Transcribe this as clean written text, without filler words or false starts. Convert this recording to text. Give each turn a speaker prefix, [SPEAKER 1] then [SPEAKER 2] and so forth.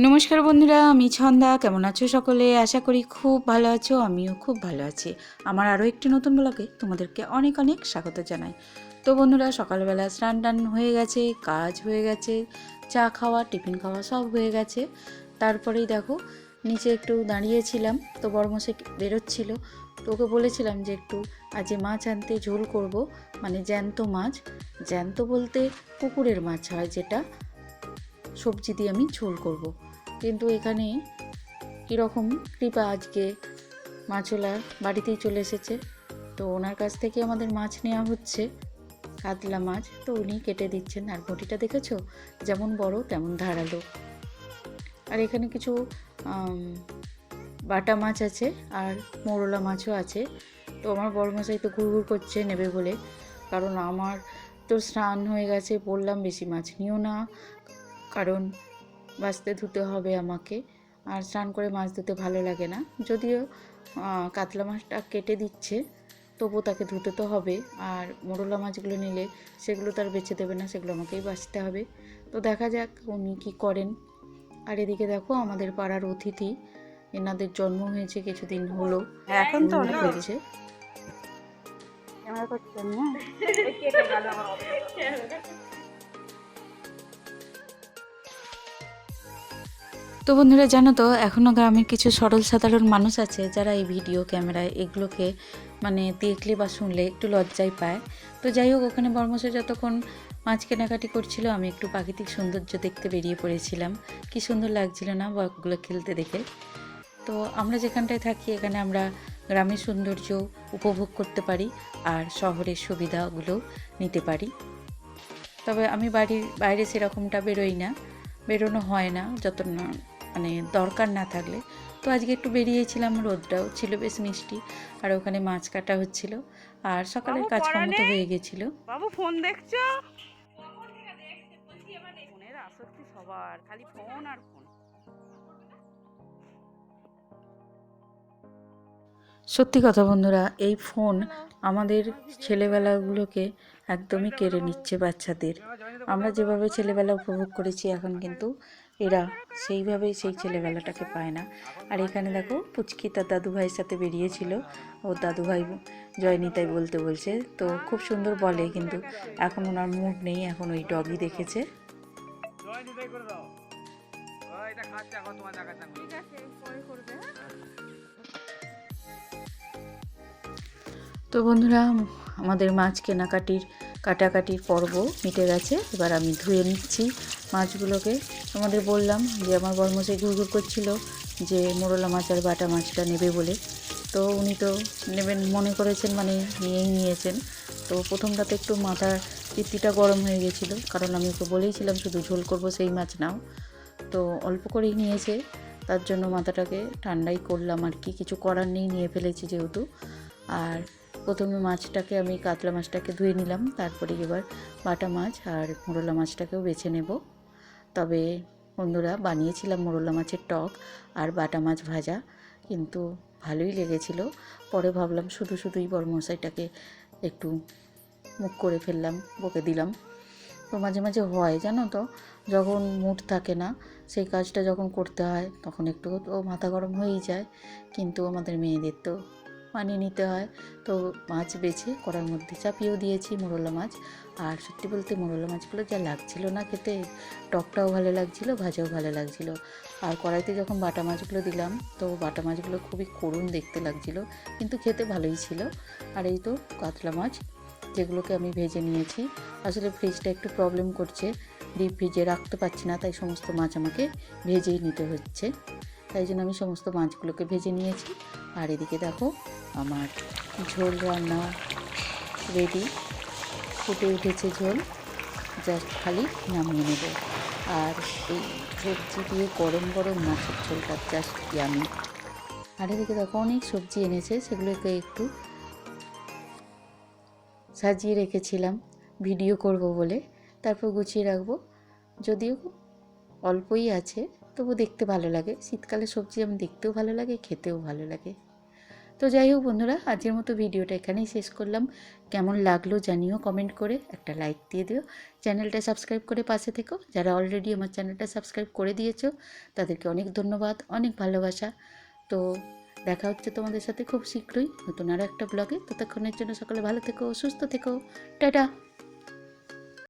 [SPEAKER 1] নমস্কার বন্ধুরা, আমি ছন্দা। কেমন আছো সকলে? আশা করি খুব ভালো আছো। আমিও খুব ভালো আছি। আমার আরও একটি নতুন ব্লগে তোমাদেরকে অনেক অনেক স্বাগত জানাই। তো বন্ধুরা, সকালবেলা স্নান টান হয়ে গেছে, কাজ হয়ে গেছে, চা খাওয়া টিফিন খাওয়া সব হয়ে গেছে। তারপরেই দেখো নিচে একটু দাঁড়িয়েছিলাম, তো বড়মশাই বেরোচ্ছিল। তো ওকে বলেছিলাম যে একটু আজ মাছ আনতে, ঝোল করব, মানে জ্যান্ত মাছ। জ্যান্ত বলতে পুকুরের মাছ হয়, যেটা সবজি দিয়ে আমি ঝোল করব। কিন্তু এখানে কীরকম কৃপা, আজকে মাছওয়ালা বাড়িতেই চলে এসেছে। তো ওনার কাছ থেকে আমাদের মাছ নেওয়া হচ্ছে, কাতলা মাছ। তো উনি কেটে দিচ্ছেন। আর বটিটা দেখেছো, যেমন বড় তেমন ধারালো। আর এখানে কিছু বাটা মাছ আছে, আর মোরলা মাছও আছে। তো আমার বড়মশাই তো ঘুরঘুর করছে নেবে বলে, কারণ আমার তো স্নান হয়ে গেছে। বললাম বেশি মাছ নিও না, কারণ বাঁচতে ধুতে হবে আমাকে, আর স্নান করে মাছ ধুতে ভালো লাগে না। যদিও কাতলা মাছটা কেটে দিচ্ছে, তবুও তাকে ধুতে তো হবে। আর মোরলা মাছগুলো নিলে সেগুলো তার বেছে দেবে না, সেগুলো আমাকেই বাছতে হবে। তো দেখা যাক উনি কী করেন। আর এদিকে দেখো আমাদের পাড়ার অতিথি, এনাদের জন্ম হয়েছে কিছুদিন হলো,
[SPEAKER 2] এখন তো
[SPEAKER 1] হয়েছে। তো বন্ধুরা, জানো তো এখনও গ্রামের কিছু সরল সাধারণ মানুষ আছে যারা এই ভিডিও ক্যামেরায় এগুলোকে মানে দেখলে বা শুনলে একটু লজ্জায় পায়। তো যাই হোক, ওখানে বর্মশাই যতক্ষণ মাছ কেনাকাটি করছিল, আমি একটু প্রাকৃতিক সৌন্দর্য দেখতে বেরিয়ে পড়েছিলাম। কি সুন্দর লাগছিল না বকগুলো খেলতে দেখে। তো আমরা যেখানটায় থাকি, এখানে আমরা গ্রামের সৌন্দর্য উপভোগ করতে পারি, আর শহরের সুবিধাগুলো নিতে পারি। তবে আমি বাড়ির বাইরে সেরকমটা বেরোই না, বেরোনো হয় না যত না মানে দরকার না থাকলে। তো আজকে একটু বেরিয়েছিলাম, রোদটাও ছিল বেশ মিষ্টি, আর ওখানে মাছ কাটা হচ্ছিল, আর সকালের কাজকর্ম তো হয়ে গেছিলো।
[SPEAKER 2] বাবু ফোন দেখছো? ফোনের আসক্তি সবার, খালি ফোন আর ফোন।
[SPEAKER 1] সত্যি কথা বন্ধুরা, এই ফোন আমাদের ছেলেবেলাগুলোকে একদমই কেড়ে নিচ্ছে বাচ্চাদের। আমরা যেভাবে ছেলেবেলা উপভোগ করেছি, এখন কিন্তু এরা সেইভাবেই সেই ছেলেবেলাটাকে পায় না। আর এখানে দেখো পুচকি তার দাদুভাইয়ের সাথে বেরিয়েছিল। ও দাদুভাই জয়নিতাই বলতে বলছে, তো খুব সুন্দর বলে, কিন্তু এখন ওনার মুড নেই, এখন ওই ডগই দেখেছে। তো বন্ধুরা, আমাদের মাছ কাটাকাটির পর্ব মিটে গেছে। এবার আমি ধুয়ে নিচ্ছি মাছগুলোকে। তোমাদের বললাম যে আমার বড়মশাই ঘুরঘুর করছিল যে মোরলা মাছ আর বাটা মাছটা নেবে বলে। তো উনি তো নেবেন মনে করেছেন, মানে নিয়েই নিয়েছেন। তো প্রথমটাতে একটু মাথার পিত্তিটা গরম হয়ে গেছিলো, কারণ আমি ওকে বলেইছিলাম শুধু ঝোল করবো, সেই মাছ নাও। তো অল্প করেই নিয়েছে, তার জন্য মাথাটাকে ঠান্ডাই করলাম আর কি, কিছু করার নেই, নিয়ে ফেলেছি যেহেতু। আর প্রথমে মাছটাকে, আমি কাতলা মাছটাকে ধুয়ে নিলাম, তারপরে এবার বাটা মাছ আর মোরলা মাছটাকেও বেছে নেব। তবে বন্ধুরা, বানিয়েছিলাম মোরলা মাছের টক আর বাটা মাছ ভাজা, কিন্তু ভালোই লেগেছিল। পরে ভাবলাম শুধু শুধুই বড়মশাইটাকে একটু মুখ করে ফেললাম, বকে দিলাম। তো মাঝে মাঝে হয় জানো তো, যখন মুড থাকে না, সেই কাজটা যখন করতে হয়, তখন একটু তো মাথা গরম হয়েই যায়। কিন্তু আমাদের মেয়েদের তো মানিয়ে নিতে হয়। তো মাছ বেছে কড়ার মধ্যে চাপিয়েও দিয়েছি মোরলা মাছ। আর সত্যি বলতে মোরলা মাছগুলো যা লাগছিল না খেতে, টকটাও ভালো লাগছিল, ভাজাও ভালো লাগছিল। আর কড়াইতে যখন বাটা মাছগুলো দিলাম, তো বাটা মাছগুলো খুবই করুণ দেখতে লাগছিল, কিন্তু খেতে ভালোই ছিল। আর এই তো কাতলা মাছ, যেগুলোকে আমি ভেজে নিয়েছি। আসলে ফ্রিজটা একটু প্রবলেম করছে, ডিপ ফ্রিজে রাখতে পারছি না, তাই সমস্ত মাছ আমাকে ভেজেই নিতে হচ্ছে। তাই জন্য আমি সমস্ত মাছগুলোকে ভেজে নিয়েছি। আর এদিকে দেখো আমার ঝোল রান্না রেডি, ফুটে উঠেছে ঝোল, জাস্ট খালি নামিয়ে নেব। আর এই সবজি দিয়ে গরম গরম মাছের ঝোলটা জাস্ট ইয়ামি। আর এদিকে দেখো অনেক সবজি এনেছে, সেগুলোকে একটু সাজিয়ে রেখেছিলাম ভিডিও করব বলে, তারপর গুছিয়ে রাখবো। যদিও অল্পই আছে, তবু দেখতে ভালো লাগে। শীতকালে সবজি যেমন দেখতেও ভালো লাগে, খেতেও ভালো লাগে। তো যাই হোক বন্ধুরা, আজকের মতো ভিডিওটা এখানেই শেষ করলাম। কেমন লাগলো জানিও কমেন্ট করে, একটা লাইক দিয়ে দিও, চ্যানেলটা সাবস্ক্রাইব করে পাশে থেকো। যারা অলরেডি আমার চ্যানেলটা সাবস্ক্রাইব করে দিয়েছো তাদেরকে অনেক ধন্যবাদ, অনেক ভালোবাসা। তো দেখা হচ্ছে তোমাদের সাথে খুব শীঘ্রই নতুন আরও একটা ব্লগে। ততক্ষণের জন্য সকলে ভালো থেকো, সুস্থ থেকো, টাটা।